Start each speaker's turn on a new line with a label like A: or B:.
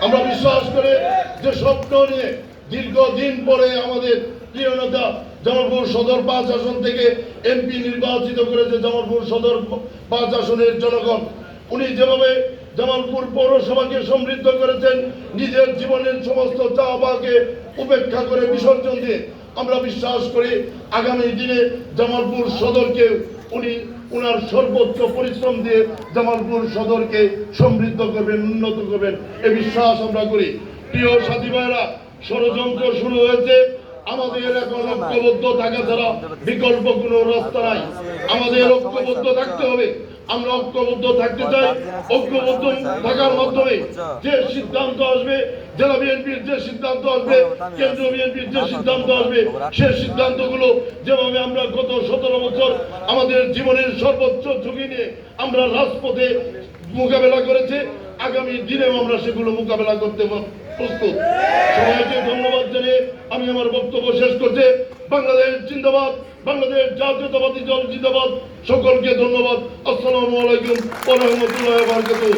A: আমরা বিশ্বাস করে যে স্বপ্ন নিয়ে দীর্ঘদিন পরে আমাদের প্রিয় নেতা জামালপুর সদর 5 আসন থেকে এমপি নির্বাচিত করেছে জামালপুর সদর 5 আসনের জনগণ। উনি যেভাবে জামালপুর পৌরসভাকে সমৃদ্ধ করেছেন, নিজের জীবনের সমস্ত চাওয়াকে উপেক্ষা করে বিসর্জন দিয়ে আমরা বিশ্বাস করি আগামী দিনে জামালপুর সদরকে উনি উনার সর্বোচ্চ পরিশ্রম দিয়ে জামালপুর সদরকে সমৃদ্ধ করবেন, উন্নত করবেন, এ বিশ্বাস আমরা করি। প্রিয় সাথী ভাইরা, ষড়যন্ত্র শুরু হয়েছে। আমাদের এখন ঐক্যবদ্ধ থাকা ছাড়া বিকল্প কোনো রাস্তা নাই। আমাদের ঐক্যবদ্ধ থাকতে হবে। আমরা ঐক্যবদ্ধ থাকতে চাই। ঐক্যবদ্ধ থাকার মাধ্যমে যে সিদ্ধান্ত আসবে, জেলা বিএনপির যে সিদ্ধান্ত আসবে, কেন্দ্রীয় বিএনপির যে সিদ্ধান্ত আসবে, সে সিদ্ধান্তগুলো যেভাবে আমরা গত 17 বছর আমাদের জীবনের সর্বোচ্চ ঝুঁকি নিয়ে আমরা রাজপথে মোকাবেলা করেছি, আগামী দিনেও আমরা সেগুলো মোকাবেলা করতে প্রস্তুত। সবাইকে ধন্যবাদ জানিয়ে আমি আমার বক্তব্য শেষ করছি। বাংলাদেশ জিন্দাবাদ, বাংলাদেশ জাতীয়তাবাদী দল জিন্দাবাদ। সকলকে ধন্যবাদ। আসসালামু আলাইকুম ওয়া রাহমাতুল্লাহি ওয়া বারাকাতুহু।